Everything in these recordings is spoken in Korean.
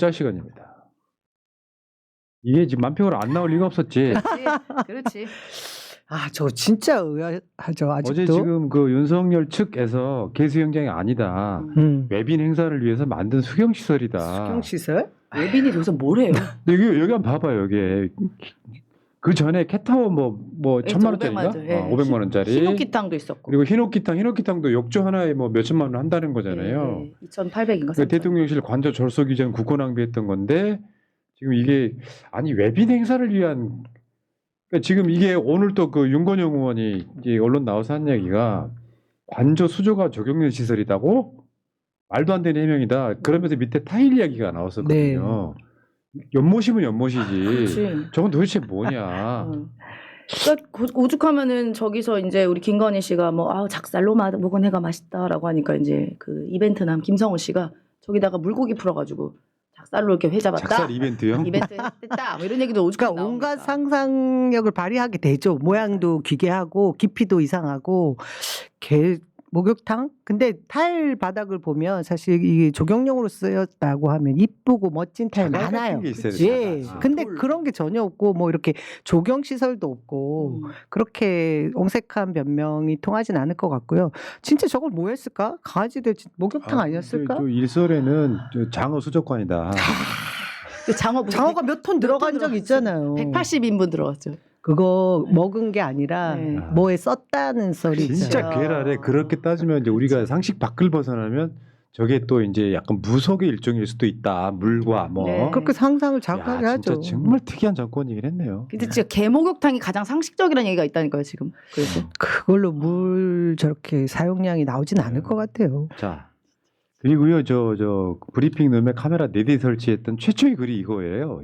투자 시간입니다. 이게 지금 만평으로 안 나올 리가 없었지. 그렇지. 아, 저 진짜 의아하죠. 아직도. 어제 지금 그 윤석열 측에서 개수영장이 아니다. 외빈 행사를 위해서 만든 수경시설이다. 수경시설? 외빈이 여기서 뭘 해요? 근데 여기 한번 봐봐요. 여기 그 전에 캣타워 뭐 1,000만 원짜리인가? 500만 원짜리. 흰옥기탕도 있었고. 그리고 흰옥기탕도 욕조 하나에 뭐 몇천만 원 한다는 거잖아요. 2,800인가? 그 대통령실 관저 졸속 이전 국고 낭비했던 건데 지금 이게 아니 외빈 행사를 위한 그러니까 지금 이게 오늘 또 그 윤건영 의원이 이제 언론 나와서 한 얘기가 관저 수조가 적용된 시설이다고 말도 안 되는 해명이다. 그러면서 밑에 타일 이야기가 나왔었거든요. 연못이면 연못이지. 그렇지. 저건 도대체 뭐냐. 그러니까 오죽하면은 저기서 이제 우리 김건희 씨가 뭐 작살로 먹은 해가 맛있다라고 하니까 이제 그 이벤트남 김성호 씨가 저기다가 물고기 풀어가지고 작살로 이렇게 회 잡았다. 작살 이벤트요? 이벤트 했다. 뭐 이런 얘기도 오죽하면 그러니까 온갖 나오니까. 상상력을 발휘하게 되죠. 모양도 기괴하고 깊이도 이상하고 목욕탕? 근데 타일 바닥을 보면 사실 이게 조경용으로 쓰였다고 하면 이쁘고 멋진 타일 자갈 많아요. 같은 게 있어야 예. 되잖아. 근데 그런 게 전혀 없고 뭐 이렇게 조경 시설도 없고 그렇게 옹색한 변명이 통하진 않을 것 같고요. 진짜 저걸 뭐 했을까? 강아지들 목욕탕 아니었을까? 저 일설에는 저 장어 수족관이다. 그 장어가 몇 톤 들어간 적 있잖아요. 180인분 들어갔죠. 그거 먹은 게 아니라 네. 뭐에 썼다는 소리 진짜 있잖아요. 괴랄해. 그렇게 따지면 이제 우리가 상식 밖을 벗어나면 저게 또 이제 약간 무속의 일종일 수도 있다. 물과 뭐. 네. 그렇게 상상을 야, 자극하게 하죠. 진짜 정말 특이한 정권이긴 했네요. 근데 진짜 개목욕탕이 가장 상식적이라는 얘기가 있다니까요 지금. 그래서 그걸로 물 저렇게 사용량이 나오진 않을 것 같아요. 자. 그리고요, 저 브리핑 룸에 카메라 4대 설치했던 최초의 글이 이거래요.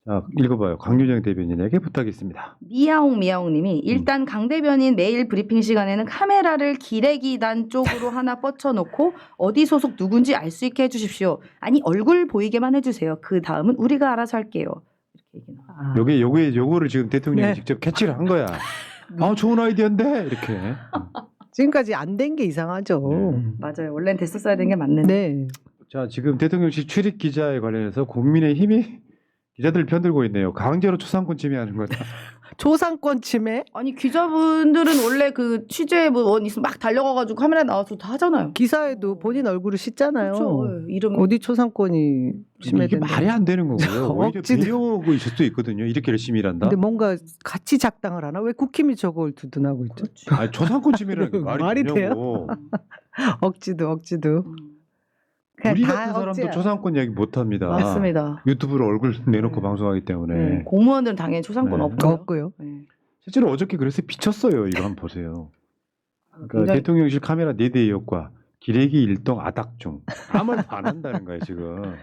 자, 읽어봐요. 강유정 대변인에게 부탁했습니다. 미야옹님이 일단 강 대변인 매일 브리핑 시간에는 카메라를 기레기단 쪽으로 하나 뻗쳐놓고 어디 소속 누군지 알 수 있게 해주십시오. 아니 얼굴 보이게만 해주세요. 그 다음은 우리가 알아서 할게요. 이렇게 얘기는. 요거를 지금 대통령이 네. 직접 캐치를 한 거야. 아, 좋은 아이디어인데 이렇게. 지금까지 안 된 게 이상하죠. 맞아요. 원래는 됐었어야 되는 게 맞는데. 네. 자, 지금 대통령실 출입 기자에 관련해서 국민의힘이 기자들 편들고 있네요. 강제로 초상권 침해하는 거다. 초상권 침해? 아니 기자분들은 원래 그 취재 원 있으면 막 달려가가지고 카메라 나와서 다 하잖아요. 기사에도 본인 얼굴을 씻잖아요. 그렇죠. 이름 어디 초상권이 이게 침해된다. 말이 안 되는 거고요. 오히려 억지로. 배려하고 있을 수도 있거든요. 이렇게 열심히 일한다. 근데 뭔가 같이 작당을 하나? 왜 국힘이 저걸 두둔하고 있죠? 아니, 초상권 침해라는 게 말이 말이 되냐고. 억지도. 그냥 우리 다 같은 사람도 억지야. 초상권 얘기 못 합니다. 맞습니다. 유튜브로 얼굴 내놓고 방송하기 때문에. 공무원들은 당연히 초상권 네. 없고요. 없고요. 네. 실제로 어저께 그래서 비쳤어요. 이거 한번 보세요. 그러니까 굉장히- 대통령실 카메라 4대 역과 기레기 일동 아닥 중 아무 말도 안 한다는 거예요 지금.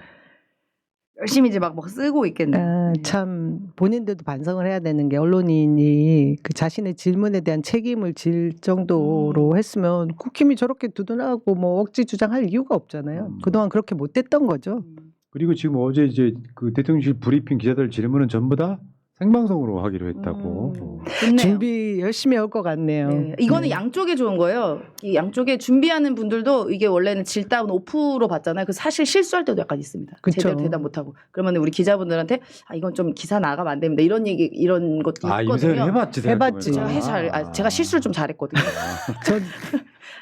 열심히 이제 막 쓰고 있겠네. 참 본인들도 반성을 해야 되는 게 언론인이 그 자신의 질문에 대한 책임을 질 정도로 했으면 국힘이 저렇게 두둔하고 뭐 억지 주장할 이유가 없잖아요. 그동안 그렇게 못했던 거죠. 그리고 지금 어제 이제 그 대통령실 브리핑 기자들 질문은 전부 다 생방송으로 하기로 했다고. 좋네요. 준비 열심히 할 것 같네요. 네. 이거는 네. 양쪽에 좋은 거예요. 이 양쪽에 준비하는 분들도 이게 원래는 질다운 오프로 받잖아요. 그 사실 실수할 때도 약간 있습니다. 그쵸. 제대로 대답 못하고. 그러면 우리 기자분들한테 이건 좀 기사 나가면 안 됩니다. 이런 얘기 이런 것도 아 있거든요. 임세는 해봤지. 해봤지. 생각해보니까. 제가 실수를 좀 잘했거든요. 전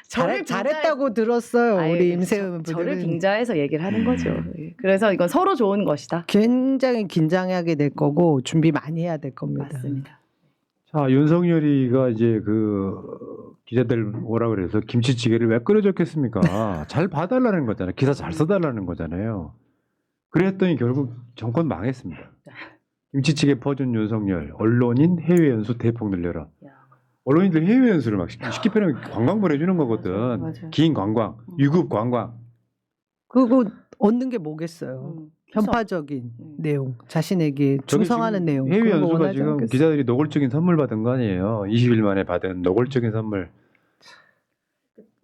저를 잘했다고 들었어요. 아유, 우리 임세은 저를 분들은. 빙자해서 얘기를 하는 거죠. 예. 그래서 이건 서로 좋은 것이다. 굉장히 긴장하게 될 거고 준비 많이 해야 될 겁니다. 맞습니다. 자 윤석열이가 이제 그 기자들 오라 그래서 김치찌개를 왜 끓여줬겠습니까? 잘 봐달라는 거잖아요. 기사 잘 써달라는 거잖아요. 그랬더니 결국 정권 망했습니다. 김치찌개 퍼준 윤석열, 언론인 해외 연수 대폭 늘려라. 야. 언론인들 해외 연수를 막 쉽게 표현하면 관광 보내주는 거거든. 맞아요. 긴 관광, 유급 관광. 그거 얻는 게 뭐겠어요. 그래서 편파적인 내용, 자신에게 저기 충성하는 지금 내용. 해외 그런 거 연수가 원하지 지금 않겠어요. 기자들이 노골적인 선물 받은 거 아니에요. 20일 만에 받은 노골적인 선물.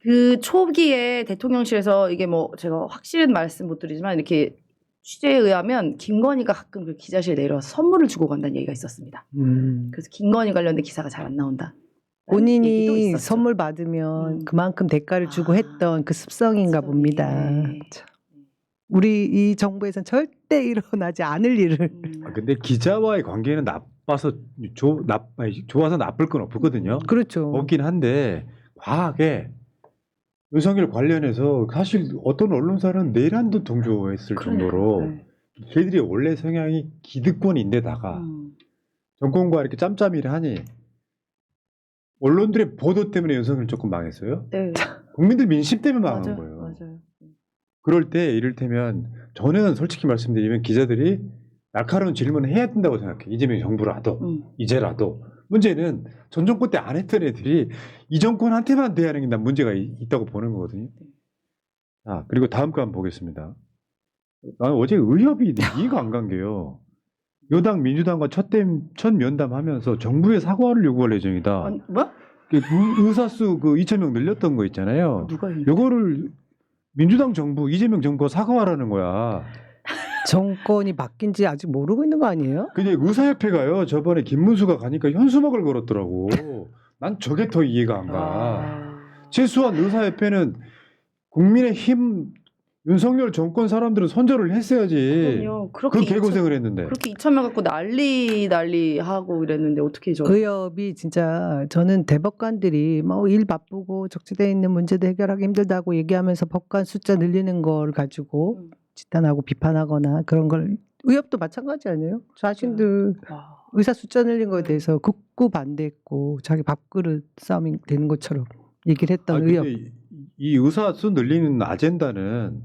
그 초기에 대통령실에서 이게 뭐 제가 확실한 말씀 못 드리지만 이렇게 취재에 의하면 김건희가 가끔 그 기자실에 내려와서 선물을 주고 간다는 얘기가 있었습니다. 그래서 김건희 관련된 기사가 잘 안 나온다. 얘기도 본인이 있었죠. 선물 받으면 음. 그만큼 대가를 주고 아, 했던 그 습성인가 습성이, 봅니다. 네. 참. 우리 이 정부에서는 절대 일어나지 않을 일을. 근데 기자와의 관계는 좋아서 나쁠 건 없거든요. 그렇죠. 없긴 한데 과하게 윤석열 관련해서 사실 어떤 언론사는 내란도 동조했을 정도로 네. 걔들이 원래 성향이 기득권인데다가 정권과 이렇게 짬짬이를 하니 언론들의 보도 때문에 윤석열 조금 망했어요. 네. 국민들 민심 때문에 망한 맞아요. 거예요. 맞아요. 그럴 때 이를테면 저는 솔직히 말씀드리면 기자들이 날카로운 질문을 해야 된다고 생각해요. 이재명 정부라도 이제라도. 문제는 전 정권 때 안 했던 애들이 이 정권한테만 대하는 게 난 문제가 있다고 보는 거거든요. 자, 그리고 다음 거 한번 보겠습니다. 나는 어제 의협이 이해가 안 간 게요. 여당 민주당과 첫 면담하면서 정부에 사과를 요구할 예정이다. 아니, 뭐? 의사수 2,000명 늘렸던 거 있잖아요. 누가 이 요거를 민주당 정부, 이재명 정부가 사과하라는 거야. 정권이 바뀐 지 아직 모르고 있는 거 아니에요? 근데 의사협회가요. 저번에 김문수가 가니까 현수막을 걸었더라고. 난 저게 더 이해가 안 가. 최소한 의사협회는 국민의힘 윤석열 정권 사람들은 선전을 했어야지. 그럼요. 그 개고생을 했는데. 그렇게 2,000명 갖고 난리 하고 이랬는데 어떻게 저 의협이 진짜 저는 대법관들이 뭐 일 바쁘고 적재되어 있는 문제도 해결하기 힘들다고 얘기하면서 법관 숫자 늘리는 걸 가지고 지탄하고 비판하거나 그런 걸 의협도 마찬가지 아니에요? 자신들 의사 숫자 늘린 거에 대해서 극구 반대했고 자기 밥그릇 싸움이 되는 것처럼 얘기를 했던 근데 의협. 이 의사 수 늘리는 아젠다는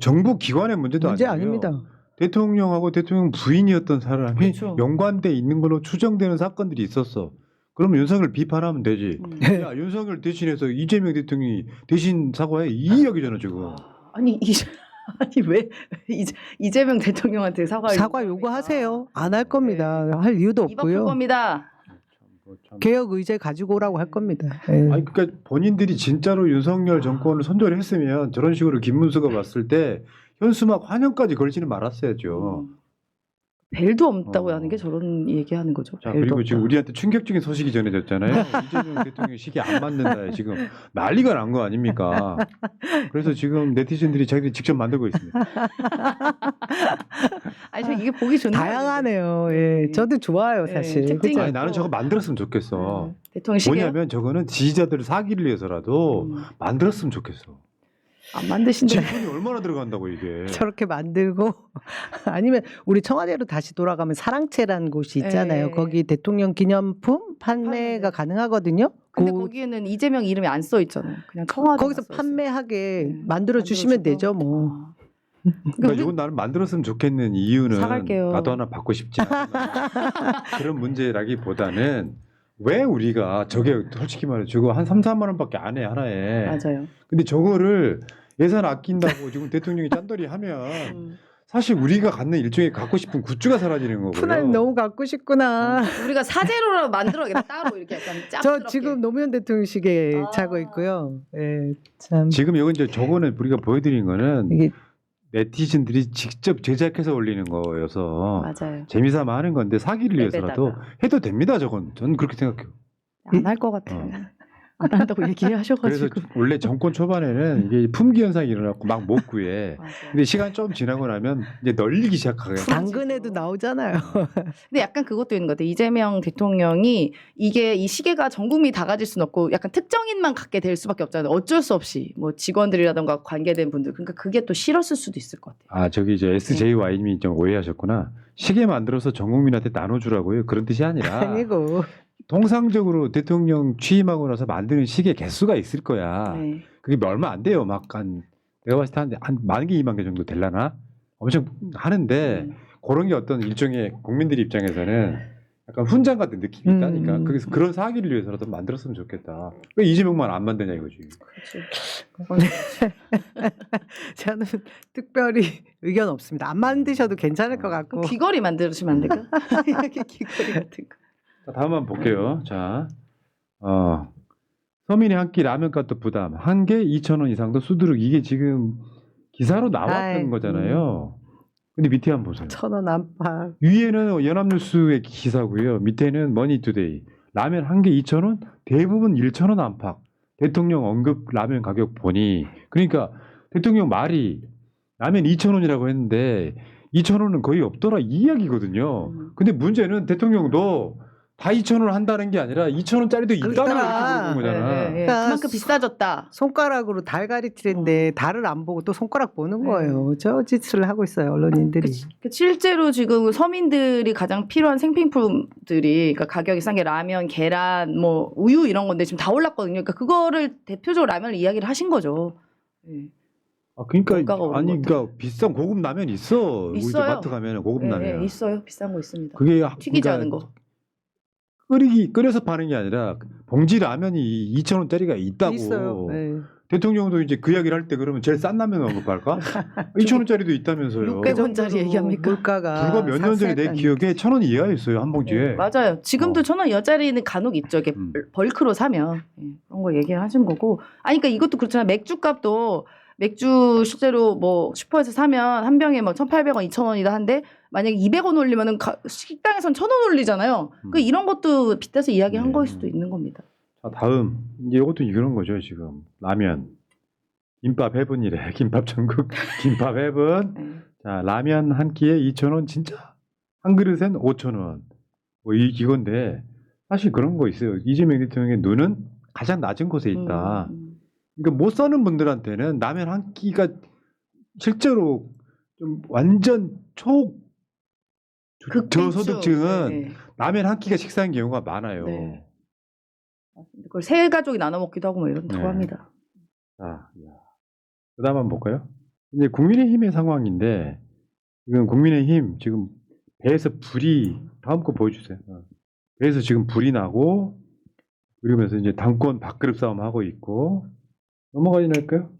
정부 기관의 문제도 문제 아니고요. 아닙니다. 대통령하고 대통령 부인이었던 사람이 그렇죠. 연관돼 있는 걸로 추정되는 사건들이 있었어. 그러면 윤석열 비판하면 되지. 야, 윤석열 대신해서 이재명 대통령이 대신 사과해 이 이야기잖아 지금. 아니 왜 이재명 대통령한테 사과 요구하세요. 안 할 겁니다. 할 이유도 입 아플 없고요. 겁니다. 개혁 의제 가지고 오라고 할 겁니다. 예. 아니 그러니까 본인들이 진짜로 윤석열 정권을 선전을 했으면 저런 식으로 김문수가 봤을 때 현수막 환영까지 걸지는 말았어야죠. 벨도 없다고 하는 게 저런 얘기하는 거죠. 자, 벨도 그리고 없다. 지금 우리한테 충격적인 소식이 전해졌잖아요. 이재명 대통령 시기 안 맞는다. 지금 난리가 난 거 아닙니까? 그래서 지금 네티즌들이 자기들이 직접 만들고 있습니다. 아니 저 이게 보기 좋네요. 다양하네요. 예. 저도 좋아요, 네, 사실. 특징이 그죠? 아니, 나는 저거 만들었으면 좋겠어. 대통령 시계요? 뭐냐면 저거는 지지자들을 사기를 위해서라도 만들었으면 좋겠어. 안 만드신데. 돈이 얼마나 들어간다고 이게. 저렇게 만들고 아니면 우리 청와대로 다시 돌아가면 사랑채라는 곳이 있잖아요. 네. 거기 대통령 기념품 판매가 가능하거든요. 근데 그- 거기에는 이재명 이름이 안 써 있잖아요. 그냥 청와대 거기서 판매하게 네. 만들어 주시면 되죠, 뭐. 그러니까 이건 나는 만들었으면 좋겠는 이유는 사갈게요. 나도 하나 받고 싶지 않아. 그런 문제라기보다는 왜 우리가 저게 솔직히 말해 저거 한 3, 4만 원밖에 안 해 하나에. 맞아요. 근데 저거를 예산 아낀다고 지금 대통령이 짠돌이 하면 사실 우리가 갖는 일종의 갖고 싶은 굿즈가 사라지는 거고요. 푸나님 너무 갖고 싶구나. 우리가 사제로라도 만들어야겠다. 따로 이렇게 약간 저 짭스럽게. 지금 노무현 대통령 시계 아. 차고 있고요. 예, 참 지금 이건 이제 저거는 우리가 보여드린 거는 이게 네티즌들이 직접 제작해서 올리는 거여서 맞아요. 재미삼아 하는 건데 사기를 위해서라도 앱에다가. 해도 됩니다. 저건 저는 그렇게 생각해요. 안 할 것 같아. 어. 안 한다고 그래서 얘기하셔가지고. 원래 정권 초반에는 이게 품귀 현상이 일어나고 막 못 구해. 맞아요. 근데 시간 좀 지나고 나면 이제 널리기 시작하게. 당근에도 나오잖아요. 근데 약간 그것도 있는 것 같아요. 이재명 대통령이 이게 이 시계가 전 국민이 다 가질 수는 없고 약간 특정인만 갖게 될 수밖에 없잖아요. 어쩔 수 없이 뭐 직원들이라던가 관계된 분들. 그러니까 그게 또 싫었을 수도 있을 것 같아요. 아 저기 이제 SJY님이 좀 오해하셨구나. 시계 만들어서 전 국민한테 나눠주라고요. 그런 뜻이 아니라 아니고 통상적으로 대통령 취임하고 나서 만드는 시계 개수가 있을 거야. 네. 그게 얼마 안 돼요. 막 내가 봤을 때 한 10,000개, 20,000개 정도 되려나? 엄청 하는데 그런 게 어떤 일종의 국민들 입장에서는 약간 훈장 같은 느낌이 있다니까. 그래서 그런 사기를 위해서라도 만들었으면 좋겠다. 왜 이재명만 안 만드냐 이거지. 그렇죠. 저는 특별히 의견 없습니다. 안 만드셔도 괜찮을 것 같고. 그럼 귀걸이 만들으시면 안 될까? 이렇게 귀걸이 같은 거. 자, 다음 한번 볼게요. 자, 서민의 한 끼 라면값도 부담. 한 개 2,000원 이상도 수두룩. 이게 지금 기사로 나왔던 아이, 거잖아요. 근데 밑에 한번 보세요. 1,000원 안팎. 위에는 연합뉴스의 기사고요. 밑에는 머니투데이. 라면 한 개 2,000원? 대부분 1,000원 안팎. 대통령 언급 라면 가격 보니. 그러니까 대통령 말이 라면 2,000원이라고 했는데 2,000원은 거의 없더라 이 이야기거든요. 근데 문제는 대통령도 다 2,000원 한다는 게 아니라 2,000원짜리도 있다고 그러니까. 이렇게 부르는 거잖아. 예, 예. 그러니까 그만큼 비싸졌다. 손가락으로 달 가리키는데 달을 안 보고 또 손가락 보는 거예요. 저 짓을 하고 있어요 언론인들이. 실제로 지금 서민들이 가장 필요한 생필품들이 그러니까 가격이 싼 게 라면, 계란, 뭐 우유 이런 건데 지금 다 올랐거든요. 그러니까 그거를 대표적으로 라면을 이야기를 하신 거죠. 예. 아, 그러니까 원가가 오른 아니 것 그러니까 비싼 고급 라면 있어. 우리 집 있어요. 마트 가면 고급 예, 라면. 예, 있어요. 비싼 거 있습니다. 그게 튀기지 그러니까 않은 거. 끓여서 파는 게 아니라 봉지 라면이 2,000원짜리가 있다고. 있어요. 네. 대통령도 이제 그 이야기를 할 때 그러면 제일 싼 라면 먹을 걸까? 2,000원짜리도 있다면서요. 600원짜리 얘기합니까? 물가가 불과 몇 년 전에 내 쌌었다는 기억에 1,000원 이하였어요 한 봉지에. 네, 맞아요. 지금도 1,000원 여짜리는 간혹 있죠. 이게 벌크로 사면 그런 거 얘기를 하신 거고. 아니 그러니까 이것도 그렇잖아요. 맥주값도 맥주 실제로 뭐 슈퍼에서 사면 한 병에 뭐 1,800원, 2,000원이다 한데 만약에 200원 올리면은 식당에선 1,000원 올리잖아요. 그 이런 것도 빗대서 이야기한 거일 수도 있는 겁니다. 자 다음 이제 이것도 이런 거죠 지금 라면. 김밥 해븐이래. 김밥 전국 김밥 해븐. 네. 자 라면 한 끼에 2,000원 진짜 한 그릇엔 5,000원. 뭐 이건데 사실 그런 거 있어요. 이재명 대통령의 눈은 가장 낮은 곳에 있다. 그러니까 못 사는 분들한테는 라면 한 끼가 실제로 좀 완전 저소득층은 네. 라면 한 끼가 식사인 경우가 많아요. 네. 그걸 세 가족이 나눠 먹기도 하고 뭐 이런다고 네. 합니다. 자, 그다음 한번 볼까요? 이제 국민의힘의 상황인데 지금 국민의힘 지금 배에서 불이 다음 거 보여주세요. 배에서 지금 불이 나고 그러면서 이제 당권 밥그릇 싸움 하고 있고 넘어가지 않을까요?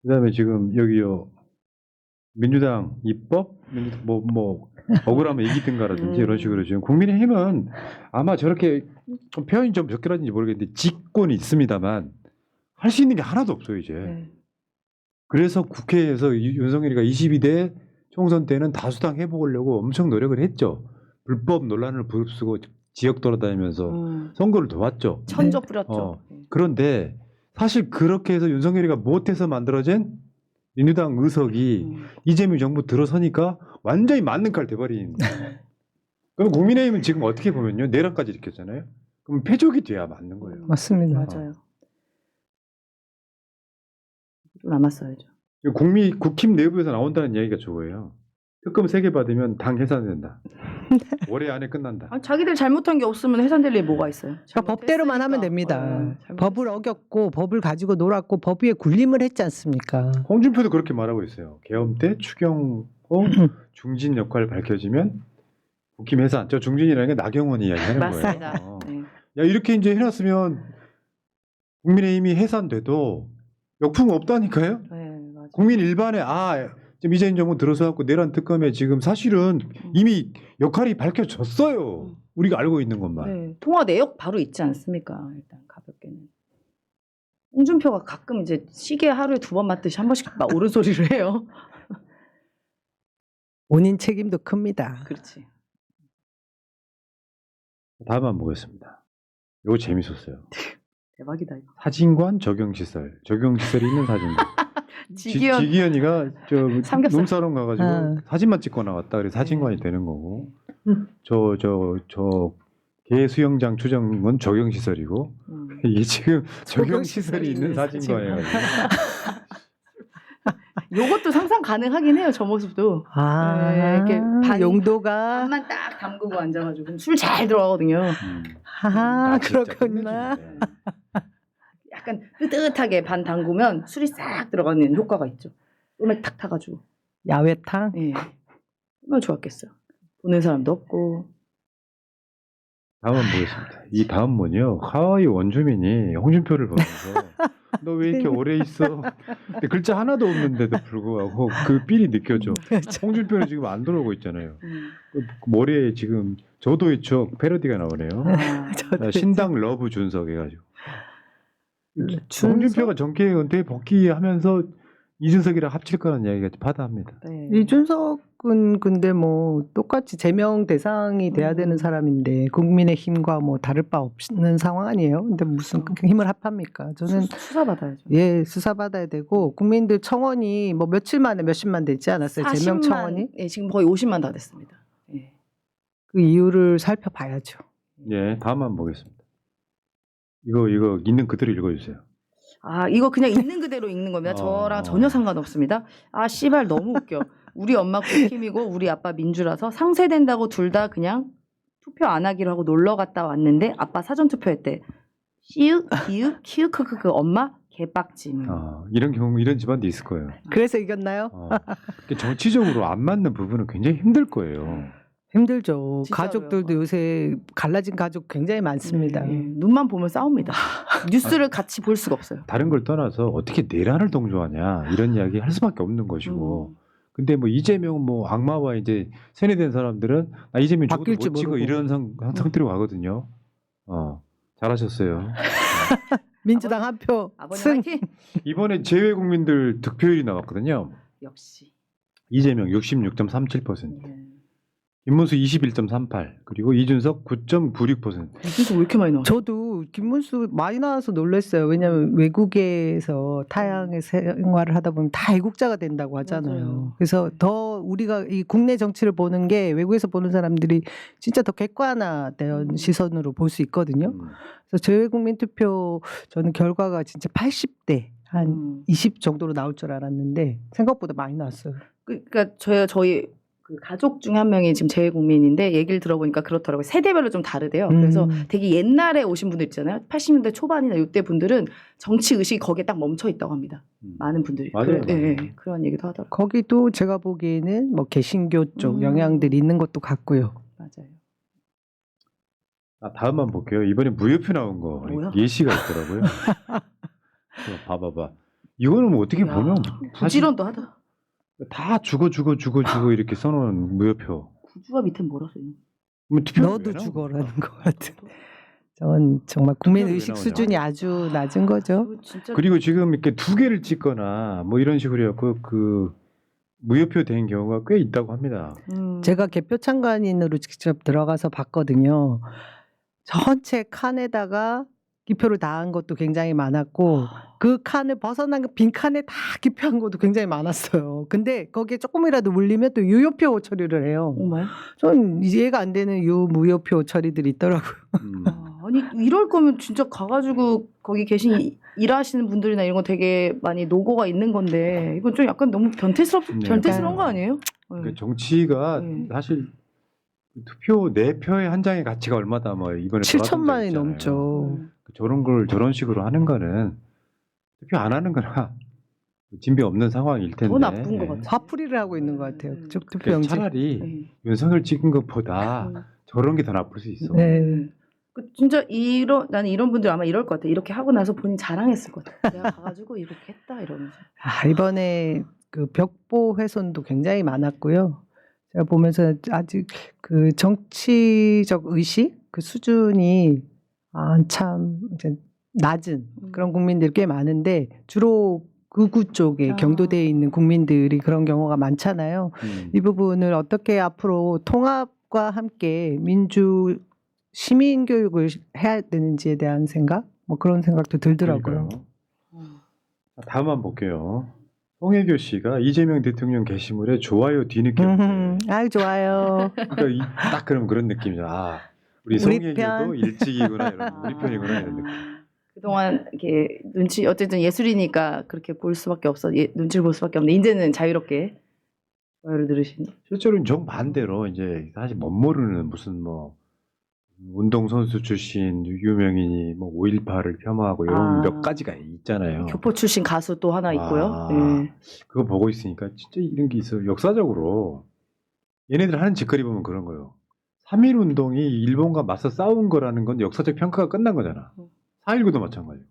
그다음에 지금 여기요 민주당 입법 뭐 억울하면 이기든가라든지 이런 식으로 지금 국민의힘은 아마 저렇게 좀 표현이 좀 적절한지 모르겠는데 직권이 있습니다만 할 수 있는 게 하나도 없어요 이제. 네. 그래서 국회에서 윤석열이가 22대 총선 때는 다수당 해보려고 엄청 노력을 했죠. 불법 논란을 부릅쓰고 지역 돌아다니면서 선거를 도왔죠. 천조 뿌렸죠. 그런데 사실 그렇게 해서 윤석열이가 못해서 만들어진 민주당 의석이 이재명 정부 들어서니까 완전히 맞는 칼 돼버린. 그럼 국민의힘은 지금 어떻게 보면요 내란까지 일으켰잖아요. 그럼 패족이 돼야 맞는 거예요. 맞습니다. 맞아요. 좀 남았어야죠. 국힘 내부에서 나온다는 얘기가 저거예요. 특검 3개 받으면 당 해산된다. 올해 안에 끝난다. 아니, 자기들 잘못한 게 없으면 해산될 일이 뭐가 있어요? 그러니까 법대로만 하면 됩니다. 법을 어겼고 법을 가지고 놀았고 법 위에 군림을 했지 않습니까? 홍준표도 그렇게 말하고 있어요. 계엄 때 추경호 중진 역할 밝혀지면 국힘 해산. 저 중진이라는 게 나경원 이야기 하는 맞습니다. 거예요. 네. 야 이렇게 이제 해놨으면 국민의힘이 해산돼도 역풍 없다니까요. 네, 맞아요. 국민 일반에 지금 이재명 정부 들어서 갖고 내란 특검에 지금 사실은 이미 역할이 밝혀졌어요. 우리가 알고 있는 것만. 네, 통화 내역 바로 있지 않습니까? 일단 가볍게는. 홍준표가 가끔 이제 시계 하루에 2번 맞듯이 한 번씩 막 옳은 소리를 해요. 본인 책임도 큽니다. 그렇지. 다음 한번 보겠습니다. 이거 재밌었어요. 대박이다 이거. 사진관 적용시설이 있는 사진관. 지기현. 지기현이가 저 삼겹살. 룸사롱 가가지고 사진만 찍고 나왔다. 그래서 사진관이 되는 거고. 저 개 수영장 추정은 적용시설이고 이게 지금 적용시설이 있는 사진관이에요. 요것도 상상 가능하긴 해요. 저 모습도. 네, 이렇게 용도가 반만 딱 담그고 앉아가지고 술 잘 들어가거든요. 진짜 그렇구나. 끝내주네. 약간 뜨뜻하게 반 담그면 술이 싹 들어가는 효과가 있죠. 음에 탁 타가지고. 야외탕. 예. 얼마나 좋았겠어요. 보는 사람도 없고. 다음 한번 보겠습니다. 이 다음 분이요. 하와이 원주민이 홍준표를 보면서 너 왜 이렇게 오래 있어? 근데 글자 하나도 없는데도 불구하고 그 삘이 느껴져. 홍준표는 지금 안 들어오고 있잖아요. 그 머리에 지금 저도의 추억 패러디가 나오네요. 신당 러브 준석 해가지고. 홍준표가 정계 은퇴 복귀하면서 이준석이랑 합칠 거라는 이야기가 바다합니다. 네. 이준석은 근데 뭐 똑같이 제명 대상이 돼야 되는 사람인데 국민의힘과 뭐 다를 바 없는 상황 아니에요? 근데 무슨 힘을 합합니까? 저는 수사 받아야죠. 예, 수사받아야 되고 국민들 청원이 뭐 며칠 만에 몇십만 되지 않았어요? 제명 청원이? 예, 지금 거의 50만 다 됐습니다. 예. 그 이유를 살펴봐야죠. 예, 다음 한번 보겠습니다. 이거 있는 그대로 읽어주세요. 아, 이거 그냥 있는 그대로 읽는 겁니다. 저랑 전혀 상관없습니다. 아, 씨발 너무 웃겨. 우리 엄마 국힘이고 우리 아빠 민주라서 상쇄된다고 둘 다 그냥 투표 안 하기로 하고 놀러 갔다 왔는데 아빠 사전 투표했대. 시읒, 기읒, 키읒, 크크크 엄마 개빡침. 이런 경우 이런 집안도 있을 거예요. 그래서 이겼나요? 정치적으로 안 맞는 부분은 굉장히 힘들 거예요. 힘들죠. 진짜로요. 가족들도 요새 갈라진 가족 굉장히 많습니다. 예, 눈만 보면 싸웁니다. 뉴스를 같이 볼 수가 없어요. 다른 걸 떠나서 어떻게 내란을 동조하냐 이런 이야기 할 수밖에 없는 것이고. 근데 뭐 이재명 뭐 악마와 이제 세뇌된 사람들은 이재명 죽어도 바뀔지 못 치고 모르고. 이런 상태로 가거든요. 잘하셨어요. 민주당 한 표 아버님 승. 화이팅! 이번에 재외 국민들 득표율이 나왔거든요. 역시. 이재명 66.37%, 예. 김문수 21.38, 그리고 이준석 9.96%. 이거 왜 이렇게 많이 나와? 저도 김문수 많이 나와서 놀랐어요. 왜냐하면 외국에서 타향의 생활을 하다 보면 다 애국자가 된다고 하잖아요. 맞아요. 그래서 더 우리가 이 국내 정치를 보는 게 외국에서 보는 사람들이 진짜 더 객관화된 시선으로 볼 수 있거든요. 그래서 재외국민 투표 저는 결과가 진짜 80대 한 20 정도로 나올 줄 알았는데 생각보다 많이 나왔어요. 그러니까 저희 그 가족 중 한 명이 지금 재외국민인데 얘기를 들어보니까 그렇더라고요. 세대별로 좀 다르대요. 그래서 되게 옛날에 오신 분들 있잖아요. 80년대 초반이나 이때 분들은 정치 의식이 거기에 딱 멈춰 있다고 합니다. 많은 분들이. 맞아요. 그런 얘기도 하더라고요. 거기도 제가 보기에는 뭐 개신교 쪽 영향들이 있는 것도 같고요. 맞아요. 다음만 볼게요. 이번에 무효표 나온 거 뭐야? 예시가 있더라고요. 봐봐봐. 이거는 뭐 어떻게 야, 보면 부지런도 하다. 다 죽어 이렇게 써놓은 무효표. 구주가 밑에 뭐라 써요? 그러면 투표는 너도 왜 나오냐? 죽어라는 것 같은. 전 정말 국민 투표는 왜 의식 나오냐? 수준이 아주 낮은 거죠. 이거 진짜 그리고 지금 이렇게 두 개를 찍거나 뭐 이런 식으로 해갖고 그 무효표 된 경우가 꽤 있다고 합니다. 제가 개표 참관인으로 직접 들어가서 봤거든요. 전체 칸에다가 기표를 다 한 것도 굉장히 많았고 그 칸을 벗어난 빈 칸에 다 기표한 것도 굉장히 많았어요. 근데 거기에 조금이라도 물리면 또 유효표 처리를 해요. 정말? 전 이해가 안 되는 유무효표 처리들이 있더라고요. 아니 이럴 거면 진짜 가가지고 거기 계신 일하시는 분들이나 이런 거 되게 많이 노고가 있는 건데 이건 좀 약간 너무 변태스러운 거 아니에요? 그러니까 정치가 사실 투표 내 표의 한 장의 가치가 얼마다 뭐 이번에 7천만이 돌아본 적 있잖아요. 넘죠. 저런 걸 저런 식으로 하는 거는 투표 안 하는 거나 진배 없는 상황일 텐데. 더 나쁜 것 같아요. 화풀이를 하고 있는 것 같아요. 투표 그래서 용지. 차라리 윤석열 찍은 것보다 저런 게 더 나쁠 수 있어. 네. 진짜 나는 이런 분들 아마 이럴 것 같아. 이렇게 하고 나서 본인 자랑했을 것 같아. 내가 가가지고 이렇게 했다 이러면서. 이번에 그 벽보 훼손도 굉장히 많았고요. 제가 보면서 아직 그 정치적 의식 그 수준이 참 이제 낮은 그런 국민들이 꽤 많은데 주로 극우 쪽에 경도대에 있는 국민들이 그런 경우가 많잖아요. 이 부분을 어떻게 앞으로 통합과 함께 민주 시민 교육을 해야 되는지에 대한 생각, 뭐 그런 생각도 들더라고요. 다음 한번 볼게요. 송혜교 씨가 이재명 대통령 게시물에 좋아요 뒤늦게. 아유 좋아요. 그러니까 딱 그런 느낌이죠. 우리 우리 송혜교도 편. 일찍이구나 이런 우리 편이구나 이런 느낌. 그동안 이렇게 어쨌든 예술이니까 그렇게 볼 수밖에 없어. 눈치를 볼 수밖에 없는데 이제는 자유롭게 좋아요를 누르시니. 실제로는 정반대로 이제 사실 못 모르는 무슨 뭐 운동선수 출신 유명인이 뭐 5.18을 폄하하고 이런 몇 가지가 있잖아요. 교포 출신 가수 또 하나 있고요. 네. 그거 보고 있으니까 진짜 이런 게 있어요. 역사적으로 얘네들 하는 짓거리 보면 그런 거예요. 3.1 운동이 일본과 맞서 싸운 거라는 건 역사적 평가가 끝난 거잖아. 4.19도 마찬가지고.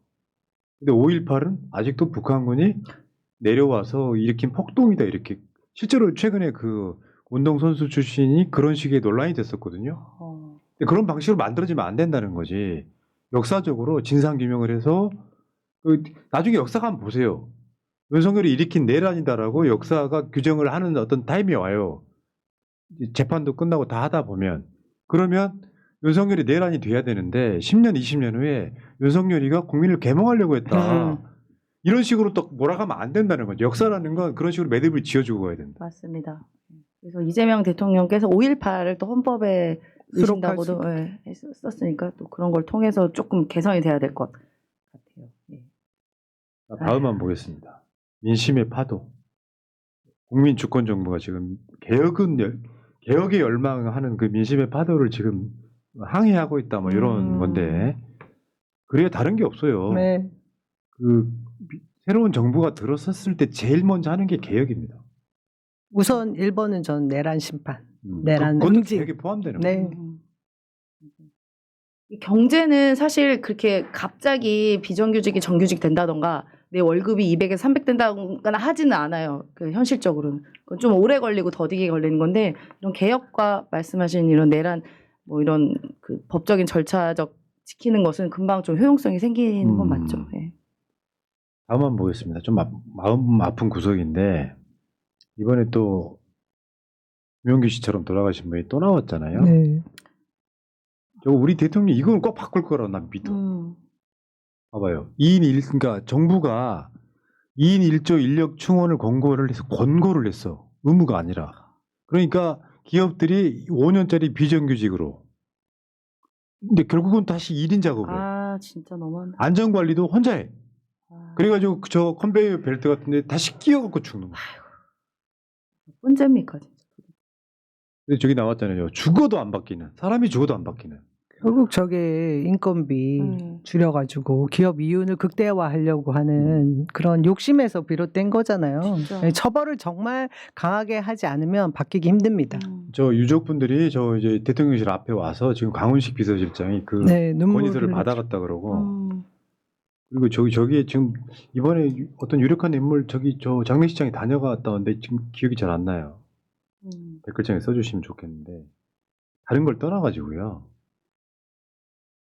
근데 5.18은 아직도 북한군이 내려와서 일으킨 폭동이다 이렇게. 실제로 최근에 그 운동선수 출신이 그런 식의 논란이 됐었거든요. 근데 그런 방식으로 만들어지면 안 된다는 거지. 역사적으로 진상규명을 해서 나중에 역사가 한번 보세요. 윤석열이 일으킨 내란이다라고 역사가 규정을 하는 어떤 타임이 와요. 재판도 끝나고 다 하다 보면. 그러면 윤석열이 내란이 돼야 되는데 10년, 20년 후에 윤석열이가 국민을 계몽하려고 했다. 이런 식으로 또 몰아가면 안 된다는 거죠. 역사라는 건 그런 식으로 매듭을 지어주고 가야 된다. 맞습니다. 그래서 이재명 대통령께서 5.18을 또 헌법에 넣으신다고도 썼으니까 또 그런 걸 통해서 조금 개선이 돼야 될 것 같아요. 예. 다음 한번 보겠습니다. 민심의 파도. 국민 주권 정부가 지금 개혁에 열망하는 그 민심의 파도를 지금 항해하고 있다 뭐 이런 건데 그래야 다른 게 없어요. 네. 그 새로운 정부가 들어섰을 때 제일 먼저 하는 게 개혁입니다. 우선 1번은 전 내란 심판. 내란 그것도 응징. 개혁에 포함되는 네. 거예요. 이 경제는 사실 그렇게 갑자기 비정규직이 정규직 된다던가 내 월급이 200에서 300 된다거나 하지는 않아요. 그 현실적으로는. 그건 좀 오래 걸리고 더디게 걸리는 건데 이런 개혁과 말씀하신 이런 내란 뭐 이런 그 법적인 절차적 지키는 것은 금방 좀 효용성이 생기는 건 맞죠. 예. 다음 한번 보겠습니다. 좀 마음 아픈 구석인데 이번에 또 유명규 씨처럼 돌아가신 분이 또 나왔잖아요. 네. 저거 우리 대통령 이건 꼭 바꿀 거라고 난 믿어. 봐봐요. 2인 1, 그러니까 정부가 2인 1조 인력 충원을 권고를 했어. 의무가 아니라. 그러니까 기업들이 5년짜리 비정규직으로. 근데 결국은 다시 1인 작업을 해. 아 진짜 너무하네. 안전관리도 혼자 해. 아, 그래가지고 저 컨베이어 벨트 같은데 다시 끼어갖고 죽는 거야. 언제입니까 진짜. 근데 저기 나왔잖아요. 죽어도 안 바뀌는. 사람이 죽어도 안 바뀌는. 결국 저게 인건비 줄여가지고 기업 이윤을 극대화하려고 하는 그런 욕심에서 비롯된 거잖아요. 진짜. 네, 처벌을 정말 강하게 하지 않으면 바뀌기 힘듭니다. 저 유족분들이 저 이제 대통령실 앞에 와서 지금 강훈식 비서실장이 그 네, 건의서를 눈물을 받아갔다 그러고 그리고 저기에 지금 이번에 어떤 유력한 인물 저기 저 장례식장에 다녀갔다는데 지금 기억이 잘 안 나요. 댓글창에 써주시면 좋겠는데 다른 걸 떠나가지고요.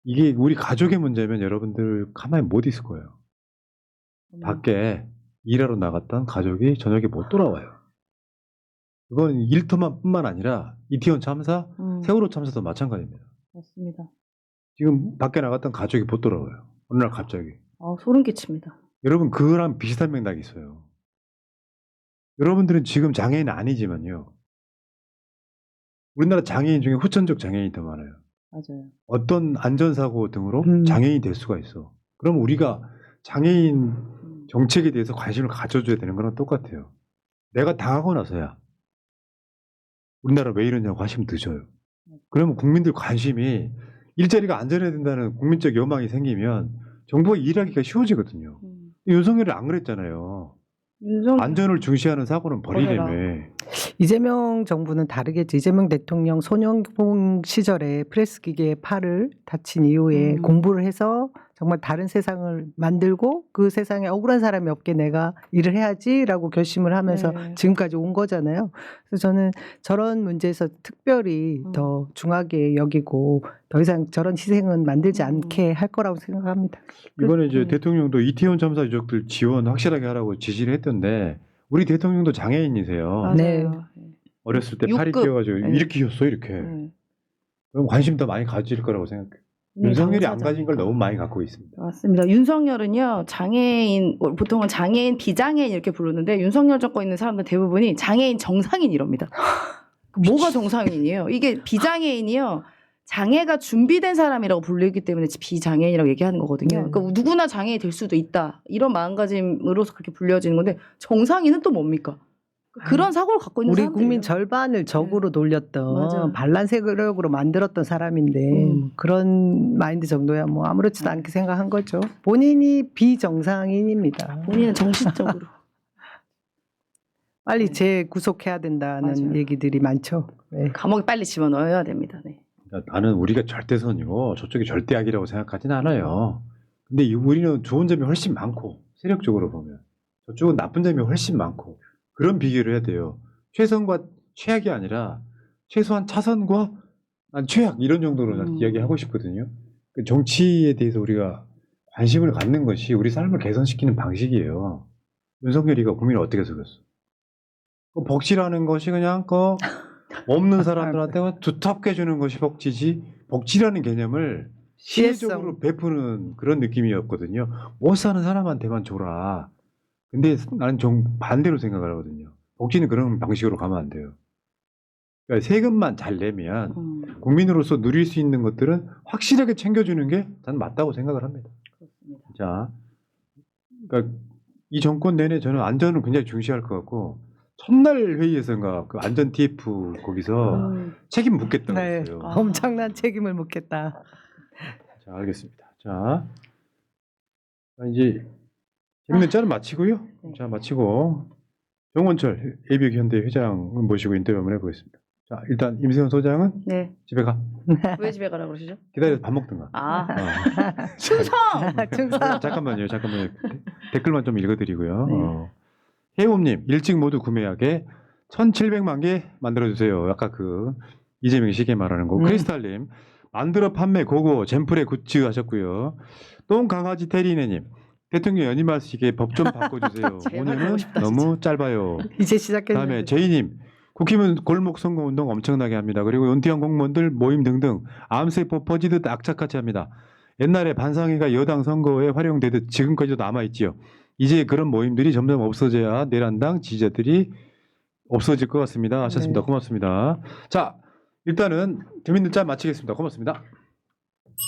이게 우리 가족의 문제면 여러분들 가만히 못 있을 거예요. 밖에 일하러 나갔던 가족이 저녁에 못 돌아와요. 이건 일터만뿐만 아니라 이태원 참사, 세월호 참사도 마찬가지입니다. 맞습니다. 지금 밖에 나갔던 가족이 못 돌아와요. 어느 날 갑자기. 소름 끼칩니다. 여러분 그거랑 비슷한 맥락이 있어요. 여러분들은 지금 장애인 아니지만요. 우리나라 장애인 중에 후천적 장애인이 더 많아요. 맞아요. 어떤 안전사고 등으로 장애인이 될 수가 있어. 그럼 우리가 장애인 정책에 대해서 관심을 가져줘야 되는 거랑 똑같아요. 내가 당하고 나서야 우리나라 왜 이러냐고 하시면 늦어요. 그러면 국민들 관심이 일자리가 안전해야 된다는 국민적 요망이 생기면 정부가 일하기가 쉬워지거든요. 윤석열이 안 그랬잖아요. 안전을 중시하는 사고는 버리려며. 이재명 정부는 다르겠죠. 이재명 대통령 소년봉 시절에 프레스 기계의 팔을 다친 이후에 공부를 해서 정말 다른 세상을 만들고 그 세상에 억울한 사람이 없게 내가 일을 해야지라고 결심을 하면서 지금까지 온 거잖아요. 그래서 저는 저런 문제에서 특별히 더 중하게 여기고 더 이상 저런 희생은 만들지 않게 할 거라고 생각합니다. 이번에 이제 대통령도 이태원 참사 유족들 지원 확실하게 하라고 지시를 했던데 우리 대통령도 장애인이세요. 네. 어렸을 때 6급. 팔이 끼어가지고 이렇게 휘었어 이렇게. 그럼 관심 더 많이 가질 거라고 생각해요. 윤석열이 안 가진 걸 너무 많이 갖고 있습니다. 맞습니다. 윤석열은요 장애인 보통은 장애인 비장애인 이렇게 부르는데 윤석열 정권에 있는 사람들 대부분이 장애인 정상인 이럽니다. 뭐가 정상인이에요? 이게 비장애인이요. 장애가 준비된 사람이라고 불리기 때문에 비장애인이라고 얘기하는 거거든요. 그러니까 누구나 장애인이 될 수도 있다. 이런 마음가짐으로서 그렇게 불려지는 건데 정상인은 또 뭡니까? 그런 사고를 갖고 있는 우리 사람들이에요. 국민 절반을 적으로 돌렸던 맞아. 반란 세력으로 만들었던 사람인데 뭐 그런 마인드 정도야 뭐 아무렇지도 않게 생각한 거죠. 본인이 비정상인입니다. 본인은 정신적으로. 빨리 재구속해야 된다는 맞아요. 얘기들이 많죠. 네. 감옥에 빨리 집어넣어야 됩니다. 네. 그러니까 나는 우리가 절대선이고 저쪽이 절대악이라고 생각하지는 않아요. 근데 우리는 좋은 점이 훨씬 많고 세력적으로 보면 저쪽은 나쁜 점이 훨씬 많고 그런 비교를 해야 돼요. 최선과 최악이 아니라 최소한 차선과 난 최악 이런 정도로 이야기하고 싶거든요. 그 정치에 대해서 우리가 관심을 갖는 것이 우리 삶을 개선시키는 방식이에요. 윤석열이가 국민을 어떻게 속였어? 그 복지라는 것이 그냥 그 없는 사람들한테 두텁게 주는 것이 복지지, 복지라는 개념을 시혜적으로 베푸는 그런 느낌이었거든요. 못 사는 사람한테만 줘라. 근데 나는 좀 반대로 생각을 하거든요. 복지는 그런 방식으로 가면 안 돼요. 그러니까 세금만 잘 내면 국민으로서 누릴 수 있는 것들은 확실하게 챙겨주는 게 저는 맞다고 생각을 합니다. 자, 그러니까 이 정권 내내 저는 안전을 굉장히 중시할 것 같고 첫날 회의에서인가 그 안전 TF 거기서 책임 묻겠다고 네. 했어요. 엄청난 책임을 묻겠다. 자, 알겠습니다. 자, 이제 재밌는 짤은 마치고요. 자, 마치고 정원철 AB혁현대 회장 모시고 인터뷰 한번 해보겠습니다. 자, 일단 임세훈 소장은 네. 집에 가. 왜 집에 가라고 그러시죠? 기다려서 밥 먹든가. 아, 어. 충성! 충성. 잠깐만요. 댓글만 좀 읽어드리고요. 네. 해움님, 일찍 모두 구매하게 1,700만 개 만들어주세요. 아까 그 이재명 시계 말하는 거. 크리스탈님, 만들어 판매 고고 젠플의 굿즈 하셨고요. 똥강아지 테리네님, 대통령 연임하시게 법 좀 바꿔주세요. 제발 5년은 하고 싶다, 너무 짧아요. 이제 시작했는데. 다음에 제이님, 국힘은 골목 선거 운동 엄청나게 합니다. 그리고 은퇴한 공무원들 모임 등등 암세포 퍼지듯 악착같이 합니다. 옛날에 반상회가 여당 선거에 활용되듯 지금까지도 남아있지요. 이제 그런 모임들이 점점 없어져야 내란당 지지자들이 없어질 것 같습니다. 하셨습니다. 네. 고맙습니다. 자, 일단은 재밌는 짤 마치겠습니다. 고맙습니다.